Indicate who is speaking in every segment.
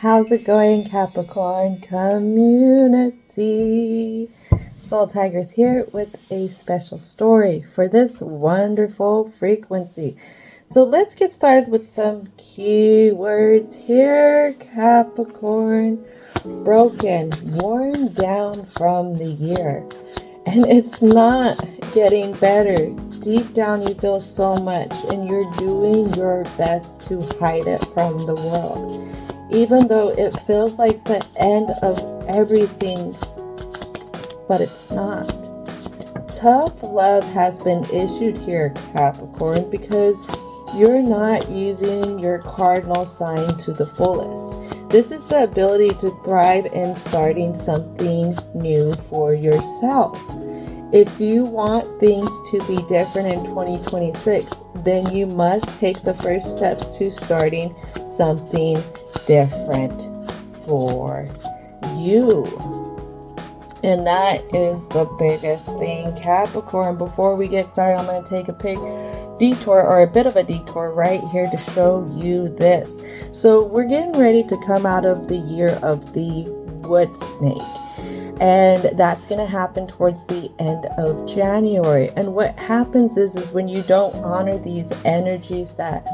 Speaker 1: How's it going, Capricorn Community? Soul Tigers here with a special story for this wonderful frequency. So let's get started with some keywords here, Capricorn. Broken, worn down from the year. And it's not getting better. Deep down you feel so much and you're doing your best to hide it from the world. Even though it feels like the end of everything, but it's not. Tough love has been issued here, Capricorn, because you're not using your cardinal sign to the fullest. This is the ability to thrive in starting something new for yourself. If you want things to be different in 2026, then you must take the first steps to starting something different for you. And that is the biggest thing, Capricorn. Before we get started, I'm going to take a bit of a detour right here to show you this. So we're getting ready to come out of the year of the wood snake. And that's going to happen towards the end of January. And what happens is when you don't honor these energies that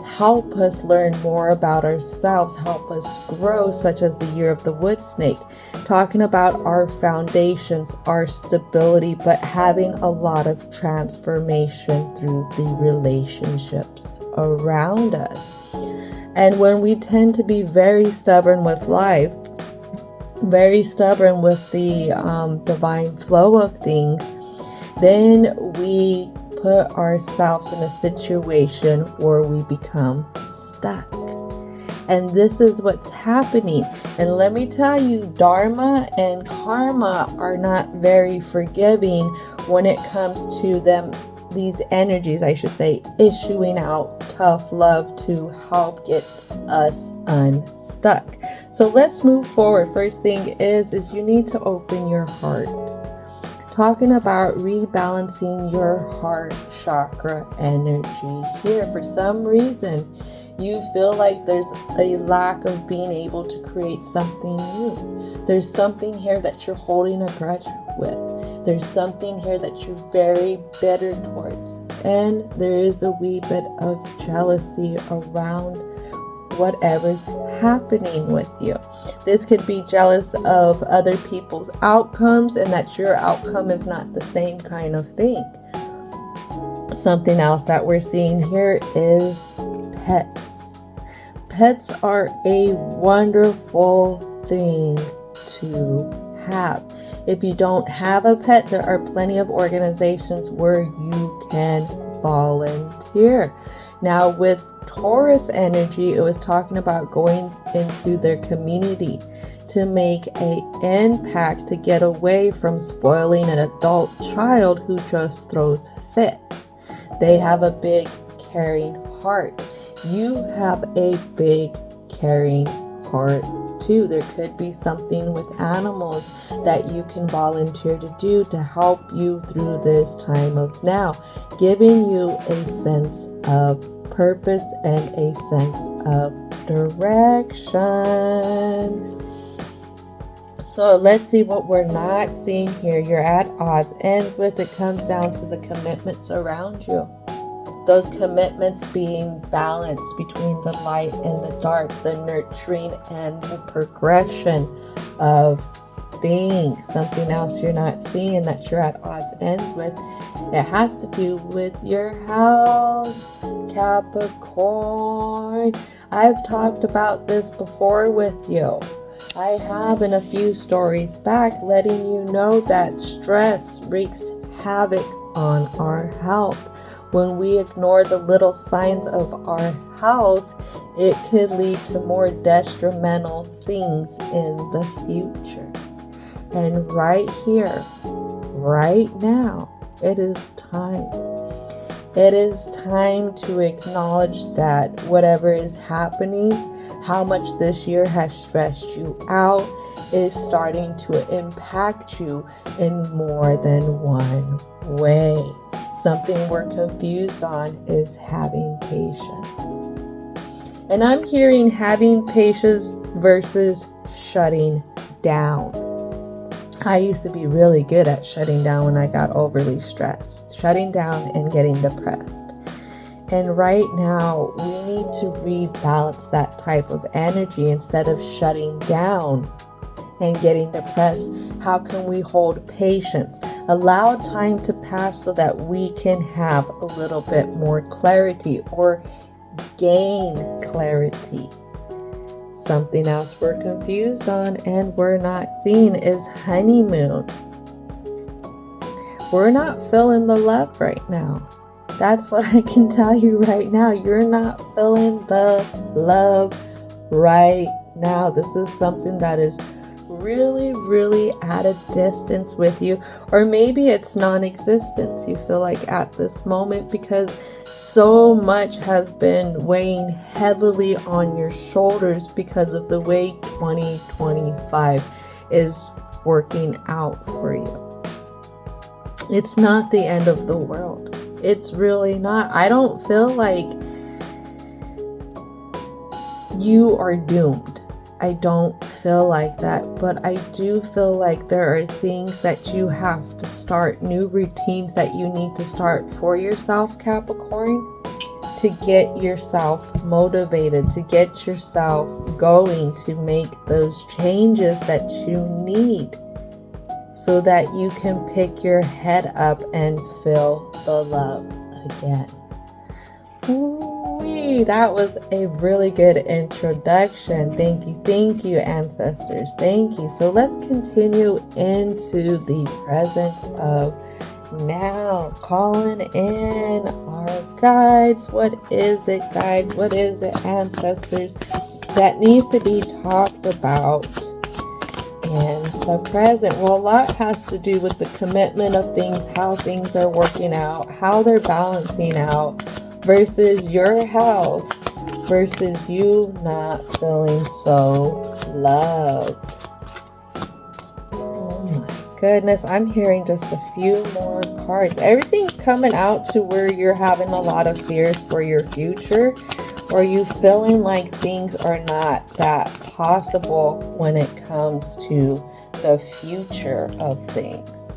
Speaker 1: help us learn more about ourselves, help us grow, such as the year of the wood snake, talking about our foundations, our stability, but having a lot of transformation through the relationships around us. And when we tend to be very stubborn with life, very stubborn with the divine flow of things, then we put ourselves in a situation where we become stuck. And this is what's happening. And let me tell you, Dharma and karma are not very forgiving when it comes to them, these energies, I should say, issuing out tough love to help get us unstuck. So let's move forward. First thing is you need to open your heart. Talking about rebalancing your heart chakra energy here. For some reason, you feel like there's a lack of being able to create something new. There's something here that you're holding a grudge with. There's something here that you're very bitter towards. And there is a wee bit of jealousy around whatever's happening with you. This could be jealous of other people's outcomes and that your outcome is not the same kind of thing. Something else that we're seeing here is pets. Pets are a wonderful thing to have. If you don't have a pet, there are plenty of organizations where you can volunteer. Now with Taurus energy, it was talking about going into their community to make an impact, to get away from spoiling an adult child who just throws fits. They have a big caring heart. You have a big caring heart too. There could be something with animals that you can volunteer to do to help you through this time of now, giving you a sense of purpose and a sense of direction. So let's see what we're not seeing here. You're at odds, ends with, it comes down to the commitments around you. Those commitments being balanced between the light and the dark, the nurturing and the progression of things. Something else you're not seeing that you're at odds ends with, it has to do with your health, Capricorn. I've talked about this before with you. I have in a few stories back, letting you know that stress wreaks havoc on our health. When we ignore the little signs of our health, it could lead to more detrimental things in the future. And right here, right now, it is time. It is time to acknowledge that whatever is happening, how much this year has stressed you out, is starting to impact you in more than one way. Something we're confused on is having patience. And I'm hearing having patience versus shutting down. I used to be really good at shutting down when I got overly stressed, shutting down and getting depressed. And right now, we need to rebalance that type of energy. Instead of shutting down and getting depressed, how can we hold patience? Allow time to pass so that we can have a little bit more clarity or gain clarity. Something else we're confused on and we're not seeing is honeymoon. We're not feeling the love right now. That's what I can tell you right now. You're not feeling the love right now. This is something that is really, really at a distance with you. Or maybe it's non-existence. You feel like at this moment because so much has been weighing heavily on your shoulders because of the way 2025 is working out for you. It's not the end of the world. It's really not. I don't feel like you are doomed. I don't feel like that, but I do feel like there are things that you have to start, new routines that you need to start for yourself, Capricorn, to get yourself motivated, to get yourself going, to make those changes that you need so that you can pick your head up and feel the love again. Ooh, that was a really good introduction. Thank you, ancestors. Thank you. So let's continue into the present of now. Calling in our guides. What is it, guides? What is it, ancestors, that needs to be talked about in the present? Well, a lot has to do with the commitment of things, how things are working out, how they're balancing out, versus your health, versus you not feeling so loved. Oh my goodness, I'm hearing just a few more cards. Everything's coming out to where you're having a lot of fears for your future, or you feeling like things are not that possible when it comes to the future of things.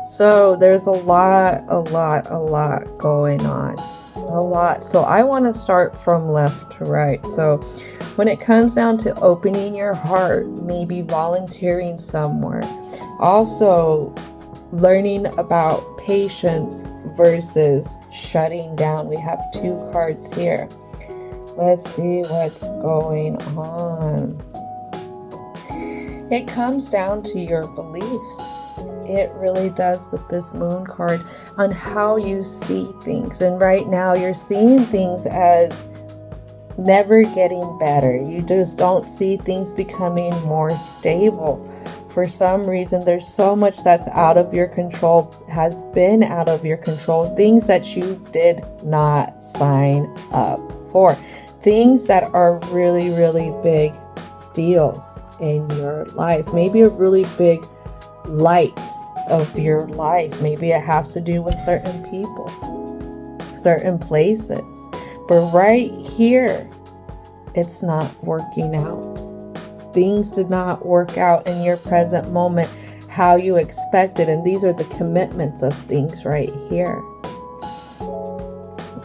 Speaker 1: So there's a lot going on. A lot. So I want to start from left to right. So when it comes down to opening your heart, maybe volunteering somewhere. Also learning about patience versus shutting down. We have two cards here. Let's see what's going on. It comes down to your beliefs. It really does with this moon card on how you see things. And right now you're seeing things as never getting better. You just don't see things becoming more stable. For some reason, there's so much that's out of your control, has been out of your control. Things that you did not sign up for. Things that are really, really big deals in your life. Maybe a really big light of your life. Maybe it has to do with certain people, certain places. But right here, it's not working out. Things did not work out in your present moment how you expected. And these are the commitments of things right here.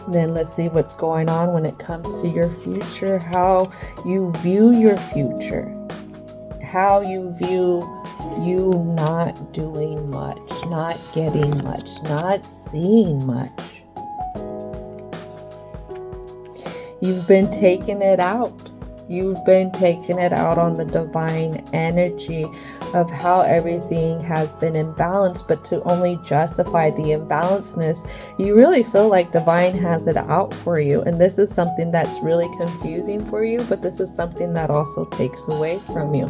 Speaker 1: Then let's see what's going on when it comes to your future, how you view your future, how you view you not doing much, not getting much, not seeing much. You've been taking it out. You've been taking it out on the divine energy of how everything has been imbalanced, but to only justify the imbalancedness, you really feel like divine has it out for you. And this is something that's really confusing for you, but this is something that also takes away from you.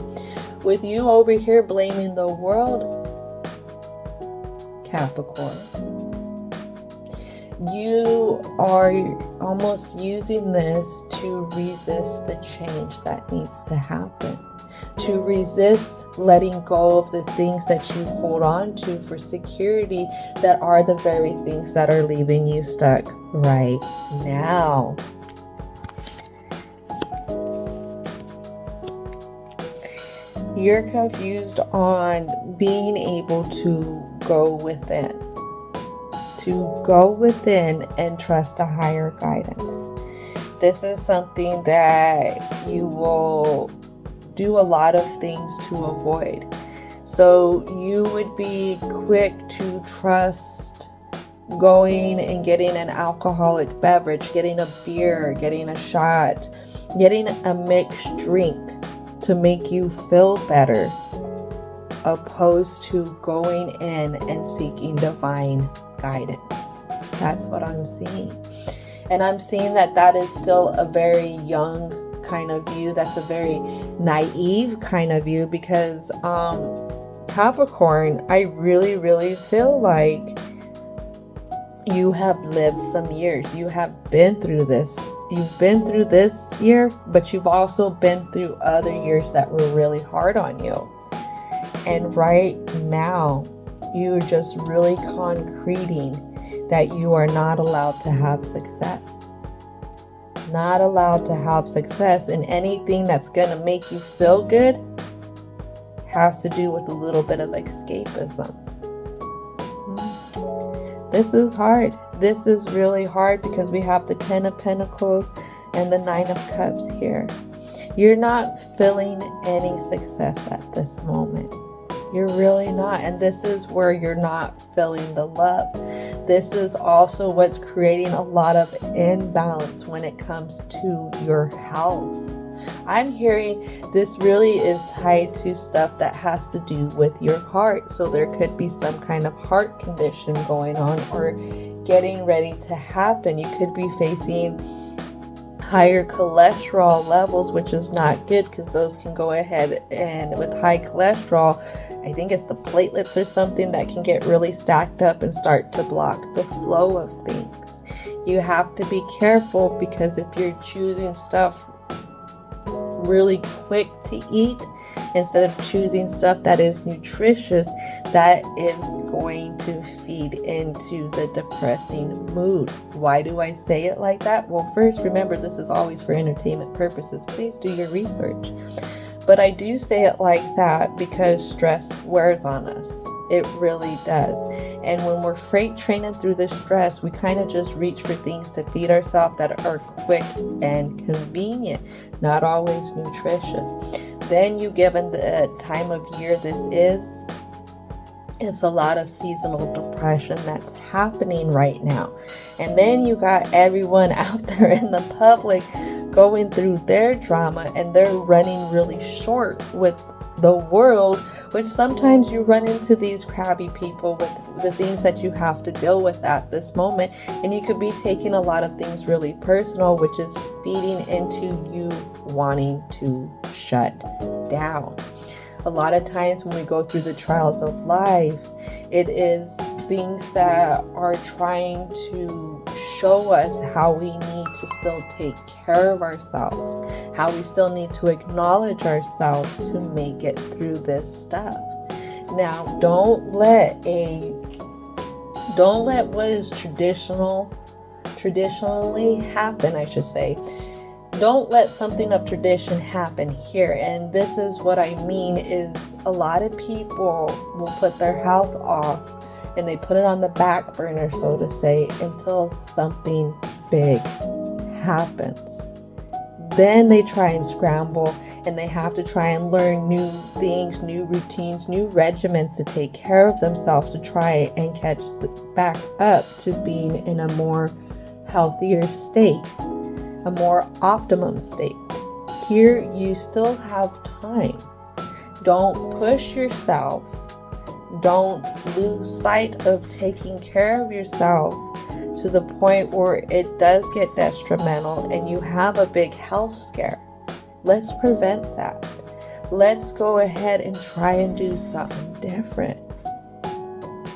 Speaker 1: With you over here blaming the world, Capricorn, you are almost using this to resist the change that needs to happen, to resist letting go of the things that you hold on to for security that are the very things that are leaving you stuck right now. You're confused on being able to go within. To go within and trust a higher guidance. This is something that you will do a lot of things to avoid. So you would be quick to trust going and getting an alcoholic beverage, getting a beer, getting a shot, getting a mixed drink to make you feel better, opposed to going in and seeking divine guidance. That's what I'm seeing. And I'm seeing that that is still a very young kind of view. That's a very naive kind of view, because Capricorn, I really, really feel like you have lived some years. You have been through this. You've been through this year, but you've also been through other years that were really hard on you. And right now, you're just really concreting that you are not allowed to have success. Not allowed to have success, and anything that's going to make you feel good has to do with a little bit of escapism. This is hard. This is really hard because we have the 10 of Pentacles and the 9 of Cups here. You're not feeling any success at this moment. You're really not. And this is where you're not feeling the love. This is also what's creating a lot of imbalance when it comes to your health. I'm hearing this really is tied to stuff that has to do with your heart. So there could be some kind of heart condition going on or getting ready to happen. You could be facing higher cholesterol levels, which is not good, because those can go ahead, and with high cholesterol, I think it's the platelets or something that can get really stacked up and start to block the flow of things. You have to be careful, because if you're choosing stuff really quick to eat instead of choosing stuff that is nutritious, that is going to feed into the depressing mood. Why do I say it like that? Well, first, remember, this is always for entertainment purposes. Please do your research. But I do say it like that because stress wears on us. It really does. And when we're freight training through this stress, we kind of just reach for things to feed ourselves that are quick and convenient, not always nutritious. Then you given the time of year this is, it's a lot of seasonal depression that's happening right now. And then you got everyone out there in the public going through their drama, and they're running really short with the world, which sometimes you run into these crabby people with the things that you have to deal with at this moment, and you could be taking a lot of things really personal, which is feeding into you wanting to shut down. A lot of times when we go through the trials of life, it is things that are trying to show us how we need to still take care of ourselves, how we still need to acknowledge ourselves to make it through this stuff. Now, don't let what is traditionally happen, I should say. Don't let something of tradition happen here. And this is what I mean is a lot of people will put their health off and they put it on the back burner, so to say, until something big happens. Then they try and scramble, and they have to try and learn new things, new routines, new regimens to take care of themselves, to try and catch back up to being in a more healthier state, a more optimum state. Here you still have time. Don't push yourself. Don't lose sight of taking care of yourself to the point where it does get detrimental and you have a big health scare. Let's prevent that. Let's go ahead and try and do something different.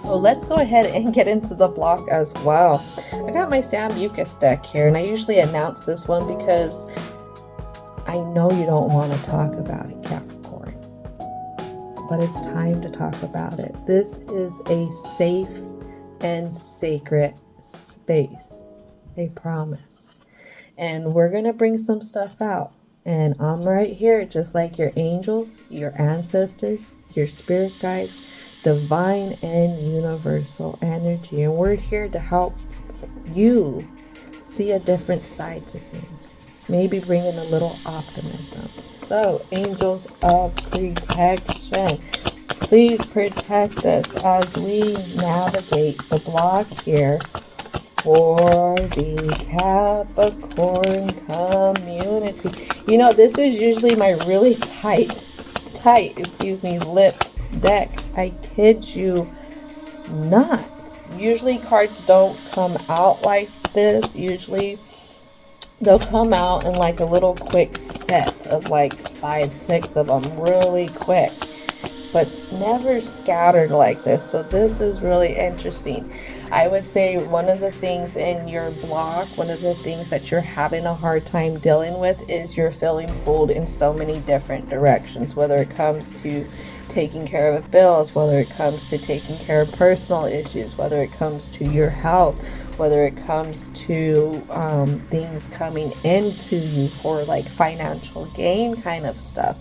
Speaker 1: So let's go ahead and get into the block as well. I got my Sambucus deck here, and I usually announce this one because I know you don't want to talk about it, Capricorn. But it's time to talk about it. This is a safe and sacred space. I promise. And we're going to bring some stuff out. And I'm right here, just like your angels, your ancestors, your spirit guides, divine and universal energy. And we're here to help you see a different side to things. Maybe bring in a little optimism. So, angels of protection, please protect us as we navigate the block here for the Capricorn community. You know, this is usually my really tight, lip deck. I kid you not. Usually cards don't come out like this. Usually they'll come out in like a little quick set of like 5, 6 of them really quick, but never scattered like this. So this is really interesting. I would say one of the things in your block, one of the things that you're having a hard time dealing with is you're feeling pulled in so many different directions, whether it comes to taking care of bills, whether it comes to taking care of personal issues, whether it comes to your health, whether it comes to things coming into you for like financial gain kind of stuff.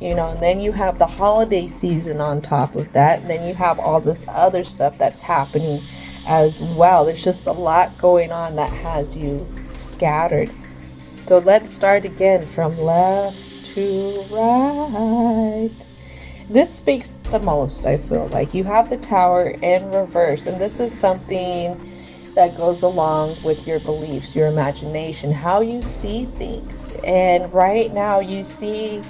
Speaker 1: You know, and then you have the holiday season on top of that, and then you have all this other stuff that's happening as well. There's just a lot going on that has you scattered. So let's start again from left to right. This speaks the most, I feel like. You have the Tower in reverse, and this is something that goes along with your beliefs, your imagination, how you see things. And right now you see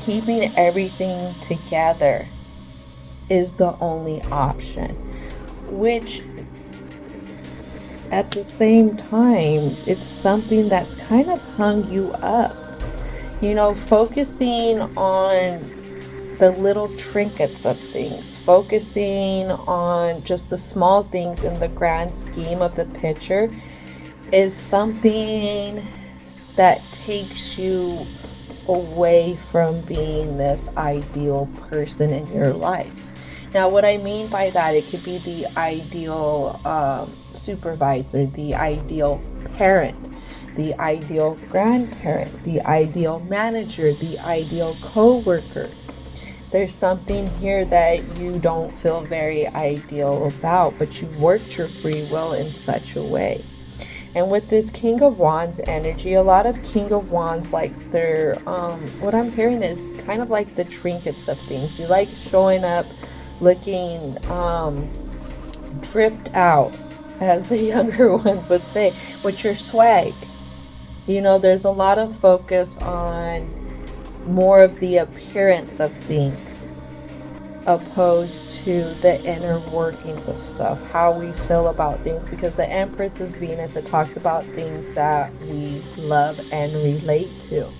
Speaker 1: keeping everything together is the only option, which at the same time, it's something that's kind of hung you up. You know, focusing on the little trinkets of things, focusing on just the small things in the grand scheme of the picture is something that takes you away from being this ideal person in your life. Now, what I mean by that, it could be the ideal supervisor, the ideal parent, the ideal grandparent, the ideal manager, the ideal co-worker. There's something here that you don't feel very ideal about, but you've worked your free will in such a way. And with this King of Wands energy, a lot of King of Wands likes their, what I'm hearing is kind of like the trinkets of things. You like showing up looking dripped out, as the younger ones would say, with your swag. You know, there's a lot of focus on more of the appearance of things opposed to the inner workings of stuff, how we feel about things, because the Empress is Venus. It talks about things that we love and relate to.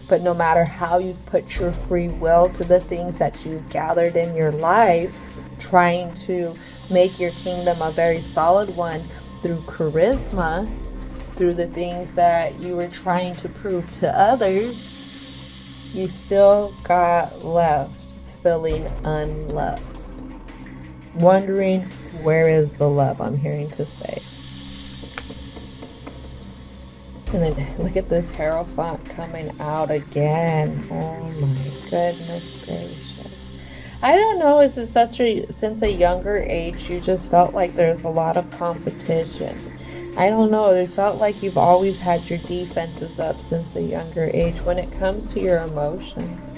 Speaker 1: But no matter how you've put your free will to the things that you've gathered in your life, trying to make your kingdom a very solid one through charisma, through the things that you were trying to prove to others, you still got left feeling unloved. Wondering, where is the love, I'm hearing to say. And then look at this Hierophant coming out again. Oh my goodness gracious. I don't know, is it since a younger age you just felt like there's a lot of competition? I don't know, it felt like you've always had your defenses up since a younger age when it comes to your emotions.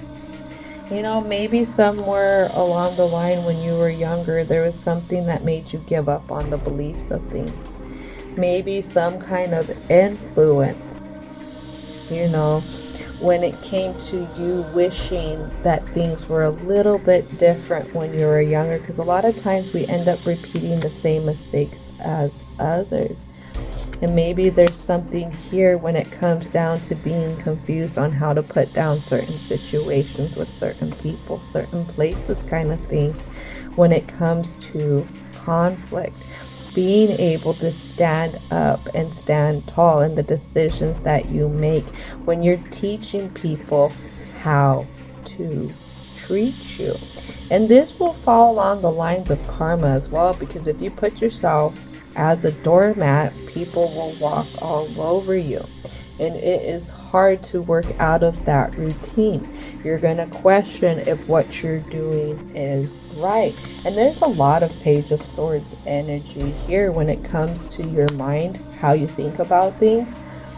Speaker 1: You know, maybe somewhere along the line when you were younger, there was something that made you give up on the beliefs of things. Maybe some kind of influence, you know, when it came to you wishing that things were a little bit different when you were younger, because a lot of times we end up repeating the same mistakes as others. And maybe there's something here when it comes down to being confused on how to put down certain situations with certain people, certain places kind of thing. When it comes to conflict, being able to stand up and stand tall in the decisions that you make when you're teaching people how to treat you. And this will fall along the lines of karma as well, because if you put yourself as a doormat, people will walk all over you. and it is hard to work out of that routine. You're going to question if what you're doing is right. And there's a lot of Page of Swords energy here when it comes to your mind, how you think about things,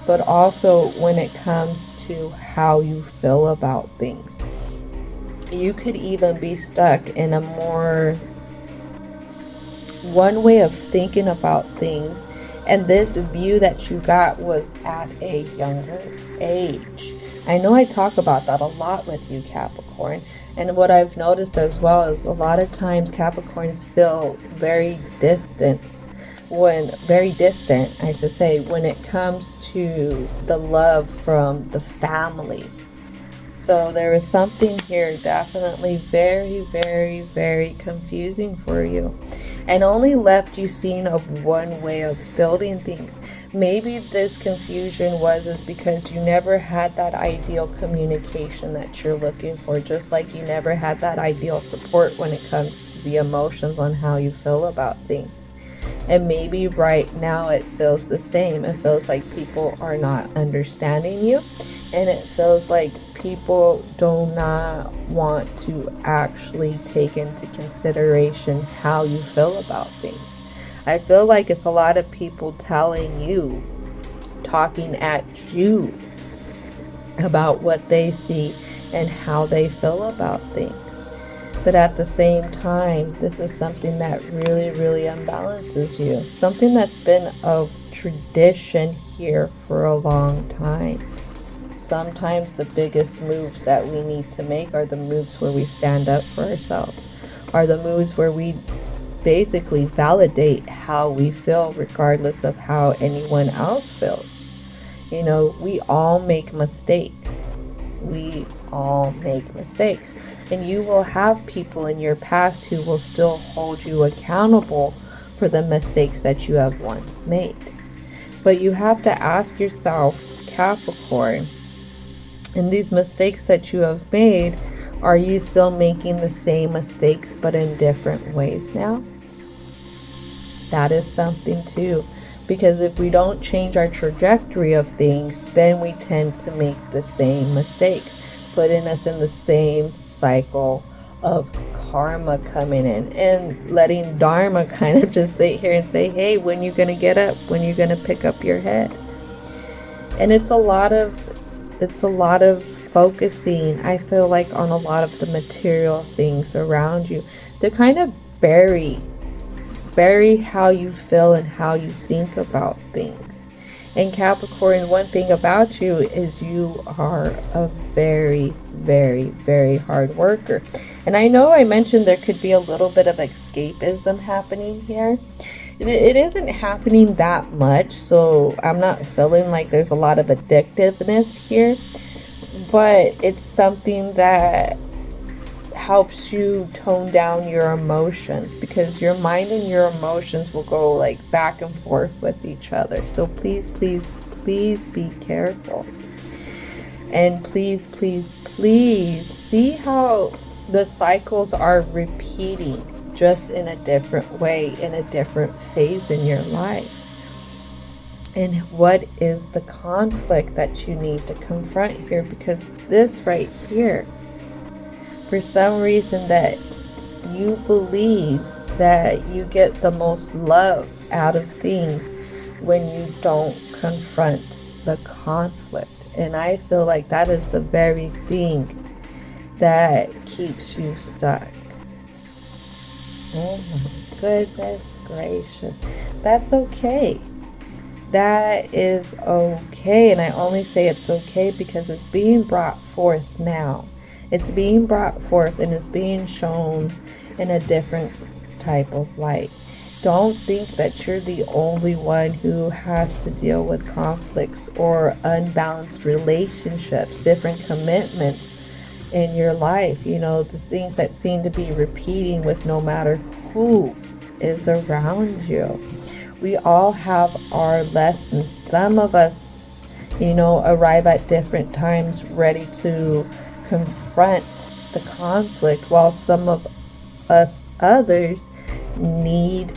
Speaker 1: but also when it comes to how you feel about things. You could even be stuck in a more one way of thinking about things, and this view that you got was at a younger age. I know I talk about that a lot with you, Capricorn, and what I've noticed as well is a lot of times Capricorns feel very distant, I should say, when it comes to the love from the family. So there is something here definitely very, very, very confusing for you, and only left you seeing of one way of building things. Maybe this confusion is because you never had that ideal communication that you're looking for, just like you never had that ideal support when it comes to the emotions on how you feel about things. And maybe right now it feels the same. It feels like people are not understanding you, and it feels like people do not want to actually take into consideration how you feel about things. I feel like it's a lot of people telling you, talking at you about what they see and how they feel about things. But at the same time, this is something that really, really unbalances you. Something that's been a tradition here for a long time. Sometimes the biggest moves that we need to make are the moves where we stand up for ourselves, are the moves where we basically validate how we feel regardless of how anyone else feels. You know, we all make mistakes. We all make mistakes. And you will have people in your past who will still hold you accountable for the mistakes that you have once made. But you have to ask yourself, Capricorn, in these mistakes that you have made, are you still making the same mistakes but in different ways now? That is something too. Because if we don't change our trajectory of things, then we tend to make the same mistakes, putting us in the same cycle of karma coming in and letting Dharma kind of just sit here and say, hey, when you gonna get up? When you gonna pick up your head? And it's a lot of focusing, I feel like, on a lot of the material things around you to kind of bury how you feel and how you think about things. And Capricorn, one thing about you is you are a very, very, very hard worker. And I know I mentioned there could be a little bit of escapism happening here. It isn't happening that much, so I'm not feeling like there's a lot of addictiveness here, but it's something that helps you tone down your emotions, because your mind and your emotions will go like back and forth with each other. So please, please, please be careful. And please, please, please see how the cycles are repeating, just in a different way, in a different phase in your life. And what is the conflict that you need to confront here? Because this right here, for some reason that you believe that you get the most love out of things when you don't confront the conflict. And I feel like that is the very thing that keeps you stuck. Oh my goodness gracious. That's okay. That is okay. And I only say it's okay because it's being brought forth now. It's being brought forth and it's being shown in a different type of light. Don't think that you're the only one who has to deal with conflicts or unbalanced relationships, different commitments in your life. You know, the things that seem to be repeating with no matter who is around you. We all have our lessons. Some of us, you know, arrive at different times ready to confront the conflict, while some of us others need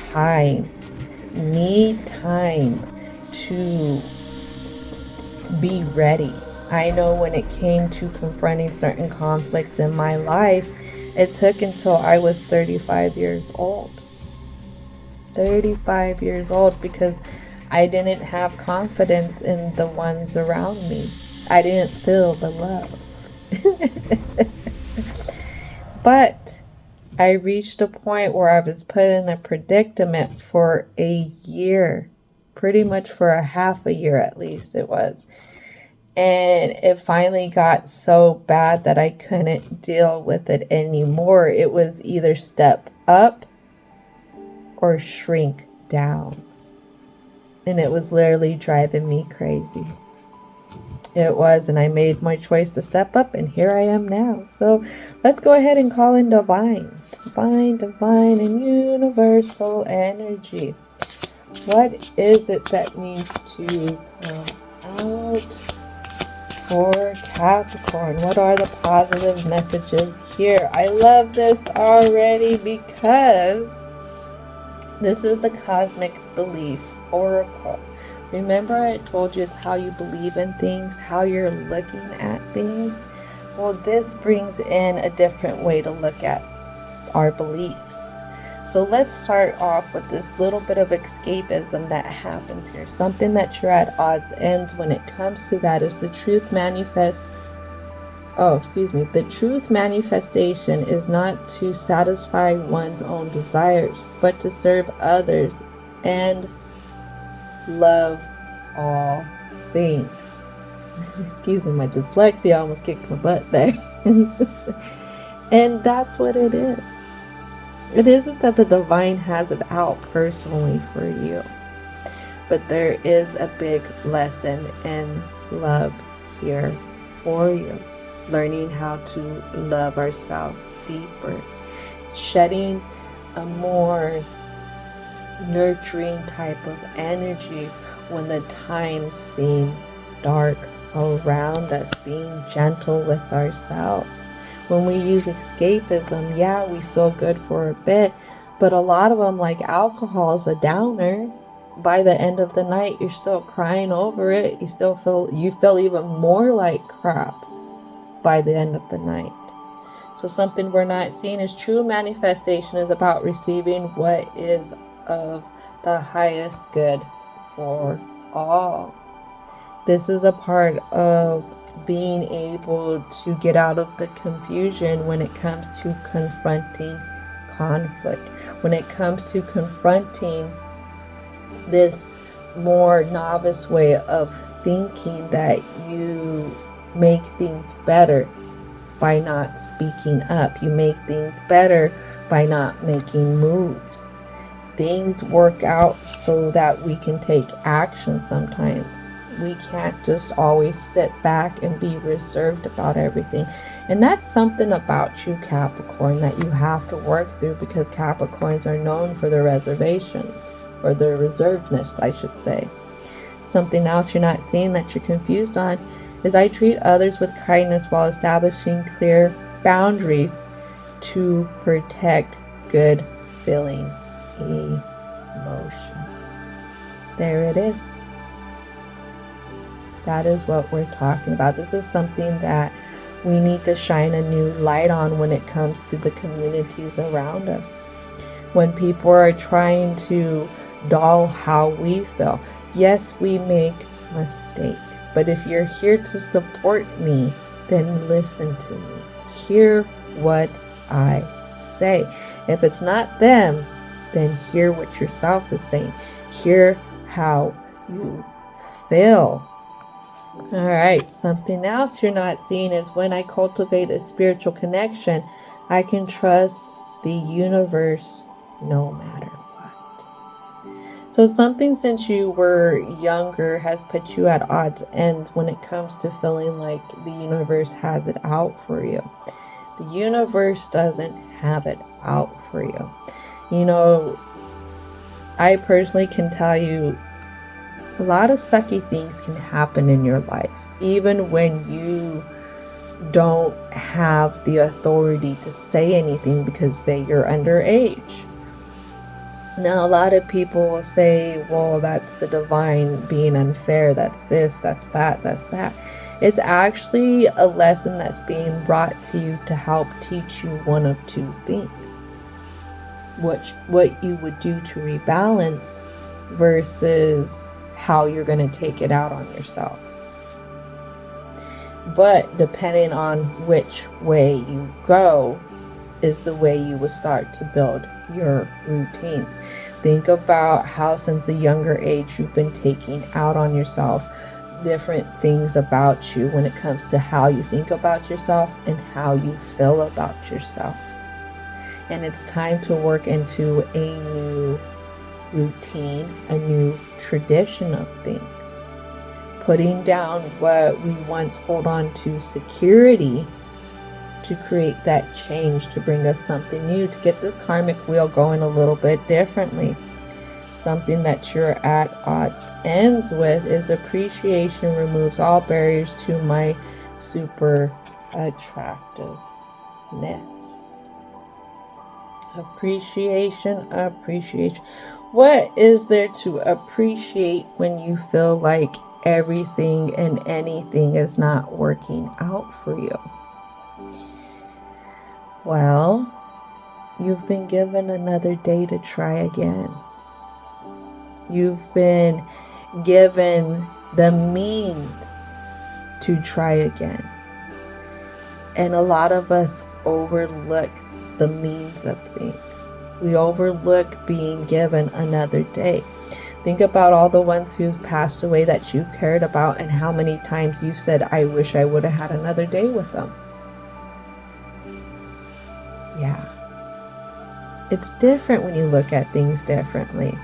Speaker 1: time to be ready. I know when it came to confronting certain conflicts in my life, it took until I was 35 years old. 35 years old, because I didn't have confidence in the ones around me. I didn't feel the love. But I reached a point where I was put in a predicament for a year, pretty much for a half a year at least it was. And it finally got so bad that I couldn't deal with it anymore. It was either step up or shrink down. And it was literally driving me crazy. It was, and I made my choice to step up, and here I am now. So let's go ahead and call in divine, and universal energy. What is it that needs to come out for Capricorn? What are the positive messages here? I love this already because this is the Cosmic Belief Oracle. Remember I told you it's how you believe in things, how you're looking at things? Well, this brings in a different way to look at our beliefs. So let's start off with this little bit of escapism that happens here. Something that you're at odds ends when it comes to that is the truth manifest. The truth manifestation is not to satisfy one's own desires, but to serve others and love all things. Excuse me, my dyslexia almost kicked my butt there. And that's what it is. It isn't that the divine has it out personally for you, but there is a big lesson in love here for you. Learning how to love ourselves deeper. Shedding a more nurturing type of energy when the times seem dark around us, being gentle with ourselves. When we use escapism, yeah, we feel good for a bit, but a lot of them, like alcohol, is a downer. By the end of the night, you're still crying over it. You feel even more like crap by the end of the night. So something we're not seeing is true manifestation is about receiving what is of the highest good for all. This is a part of being able to get out of the confusion when it comes to confronting conflict, when it comes to confronting this more novice way of thinking that you make things better by not speaking up. You make things better by not making moves. Things work out so that we can take action sometimes. We can't just always sit back and be reserved about everything. And that's something about you, Capricorn, that you have to work through, because Capricorns are known for their reservations, or their reservedness, I should say. Something else you're not seeing that you're confused on is I treat others with kindness while establishing clear boundaries to protect good feeling emotions. There it is. That is what we're talking about. This is something that we need to shine a new light on when it comes to the communities around us. When people are trying to dull how we feel. Yes, we make mistakes, but if you're here to support me, then listen to me. Hear what I say. If it's not them, then hear what yourself is saying. Hear how you feel. All right, something else you're not seeing is when I cultivate a spiritual connection, I can trust the universe no matter what. So something since you were younger has put you at odds ends when it comes to feeling like the universe has it out for you. The universe doesn't have it out for you. You know, I personally can tell you a lot of sucky things can happen in your life, even when you don't have the authority to say anything because, say, you're underage. Now, a lot of people will say, well, that's the divine being unfair. That's this, that's that, that's that. It's actually a lesson that's being brought to you to help teach you one of two things. What you would do to rebalance versus how you're going to take it out on yourself. But depending on which way you go is the way you will start to build your routines. Think about how since a younger age you've been taking out on yourself different things about you when it comes to how you think about yourself and how you feel about yourself. And it's time to work into a new routine, a new tradition of things. Putting down what we once hold on to security to create that change, to bring us something new, to get this karmic wheel going a little bit differently. Something that you're at odds ends with is appreciation removes all barriers to my super attractiveness. Appreciation. What is there to appreciate when you feel like everything and anything is not working out for you? Well, you've been given another day to try again. You've been given the means to try again. And a lot of us overlook the means of things. We overlook being given another day. Think about all the ones who've passed away that you've cared about and how many times you said, I wish I would have had another day with them. Yeah. It's different when you look at things differently.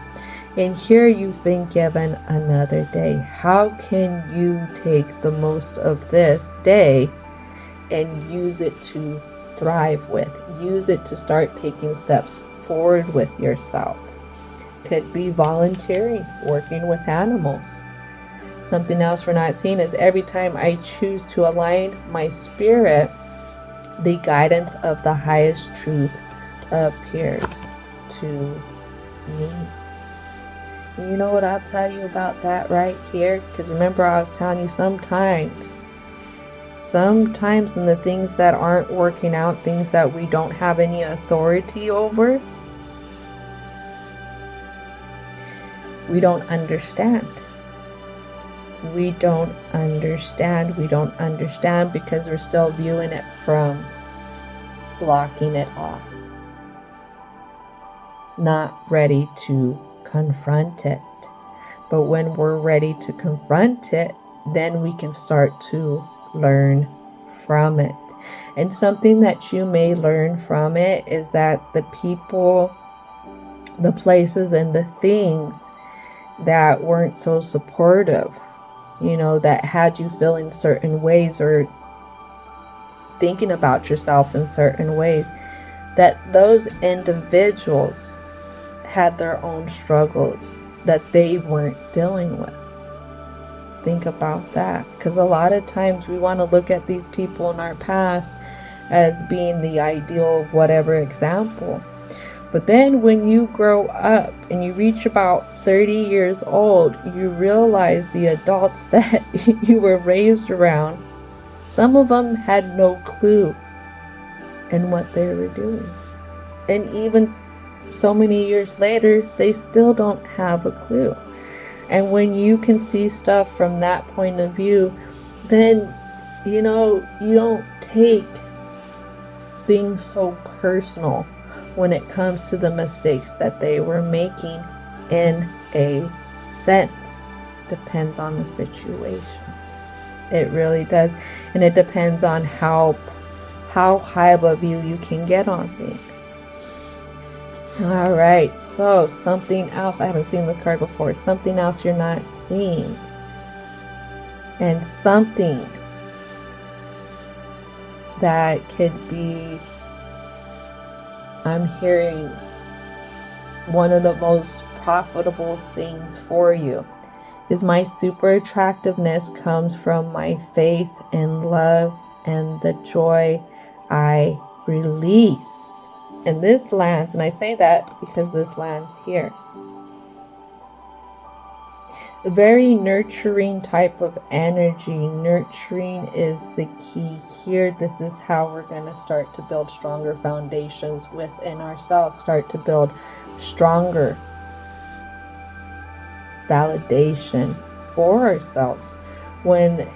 Speaker 1: And here you've been given another day. How can you take the most of this day and use it to thrive with? Use it to start taking steps forward with yourself. Could be volunteering, working with animals. Something else we're not seeing is every time I choose to align my spirit, the guidance of the highest truth appears to me. You know what I'll tell you about that right here? Because remember I was telling you sometimes in the things that aren't working out, things that we don't have any authority over, we don't understand. We don't understand because we're still viewing it from blocking it off. Not ready to confront it. But when we're ready to confront it, then we can start to learn from it. And something that you may learn from it is that the people, the places, and the things that weren't so supportive, that had you feeling certain ways or thinking about yourself in certain ways, that those individuals had their own struggles that they weren't dealing with. Think about that, because a lot of times we want to look at these people in our past as being the ideal of whatever example. But then when you grow up and you reach about 30 years old, you realize the adults that you were raised around, some of them had no clue in what they were doing. And even so many years later, they still don't have a clue. And when you can see stuff from that point of view, then, you don't take things so personal when it comes to the mistakes that they were making. In a sense, depends on the situation. It really does. And it depends on how high of a view you can get on things. All right, so something else. I haven't seen this card before. Something else you're not seeing. And something that could be, I'm hearing, one of the most profitable things for you is my super attractiveness comes from my faith and love and the joy I release. And this lands, and I say that because this lands here. A very nurturing type of energy. Nurturing is the key here. This is how we're going to start to build stronger foundations within ourselves, start to build stronger validation for ourselves when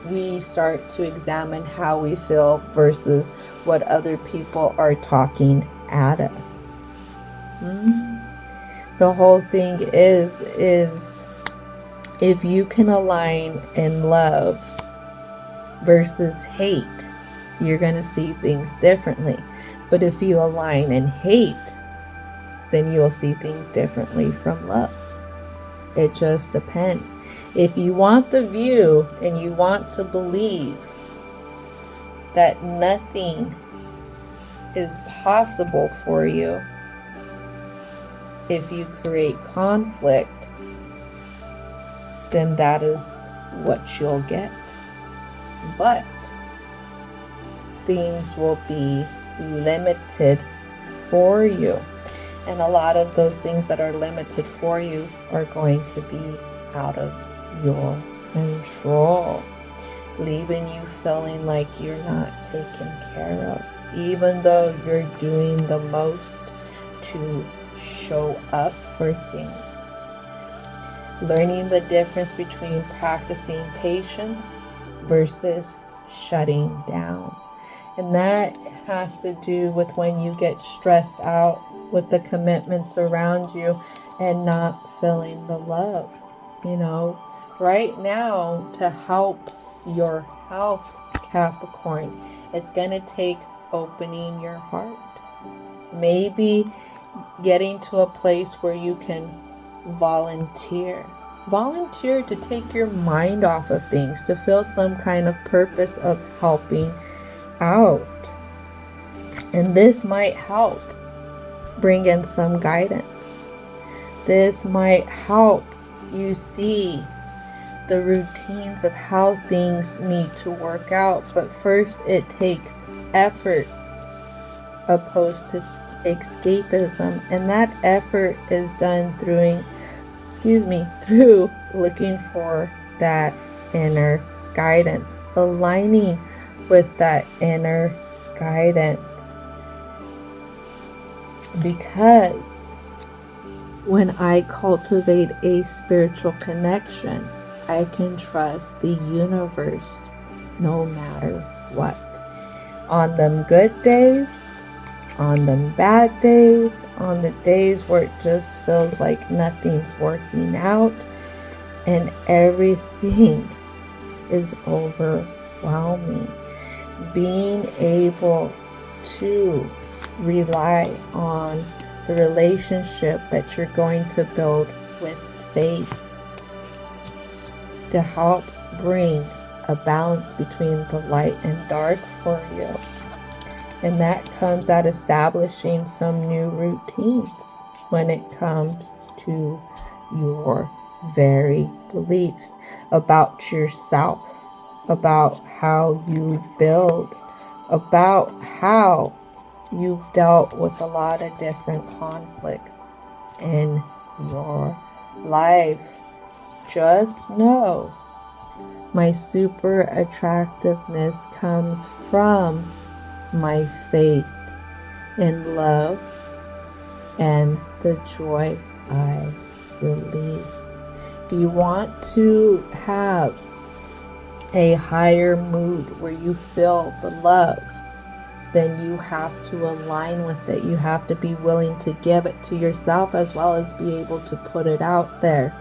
Speaker 1: we start to examine how we feel versus what other people are talking at us. The whole thing is if you can align in love versus hate, you're going to see things differently. But if you align in hate, then you'll see things differently from love. It just depends. If you want the view and you want to believe that nothing is possible for you if you create conflict, then that is what you'll get. But things will be limited for you. And a lot of those things that are limited for you are going to be out of your control, leaving you feeling like you're not taken care of, even though you're doing the most to show up for things. Learning the difference between practicing patience versus shutting down. And that has to do with when you get stressed out with the commitments around you and not feeling the love. You know, right now, to help your health, Capricorn, it's going to take opening your heart. Maybe getting to a place where you can volunteer to take your mind off of things, to feel some kind of purpose of helping out. And this might help bring in some guidance. This might help you see the routines of how things need to work out. But first it takes effort opposed to escapism, and that effort is done through looking for that inner guidance, aligning with that inner guidance. Because when I cultivate a spiritual connection, I can trust the universe no matter what. On them good days, on them bad days, on the days where it just feels like nothing's working out and everything is overwhelming. Being able to rely on the relationship that you're going to build with faith to help bring a balance between the light and dark for you. And that comes at establishing some new routines when it comes to your very beliefs about yourself, about how you build, about how you've dealt with a lot of different conflicts in your life. Just know my super attractiveness comes from my faith in love and the joy I release. If you want to have a higher mood where you feel the love, then you have to align with it. You have to be willing to give it to yourself as well as be able to put it out there,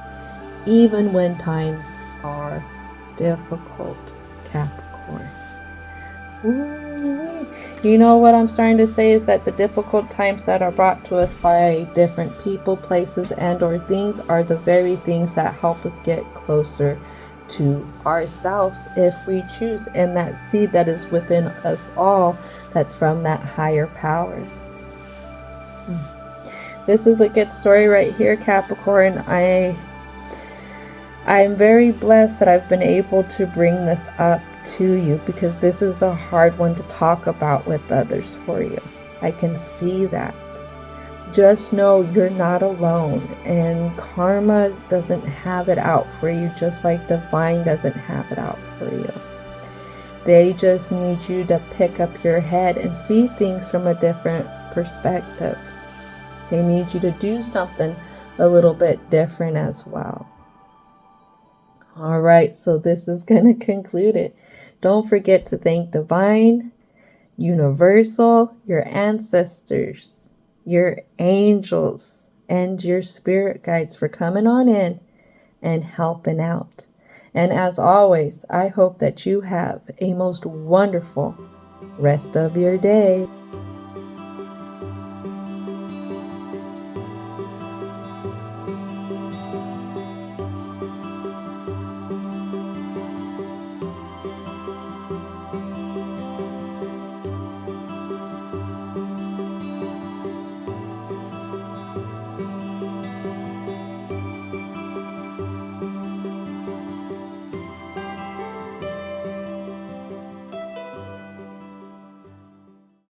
Speaker 1: even when times are difficult, Capricorn. You know what I'm starting to say is that the difficult times that are brought to us by different people, places, and or things are the very things that help us get closer to ourselves if we choose, and that seed that is within us all, that's from that higher power. This is a good story right here, Capricorn. I'm very blessed that I've been able to bring this up to you because this is a hard one to talk about with others for you. I can see that. Just know you're not alone, and karma doesn't have it out for you, just like divine doesn't have it out for you. They just need you to pick up your head and see things from a different perspective. They need you to do something a little bit different as well. All right, so this is going to conclude it. Don't forget to thank divine, universal, your ancestors, your angels, and your spirit guides for coming on in and helping out. And as always, I hope that you have a most wonderful rest of your day.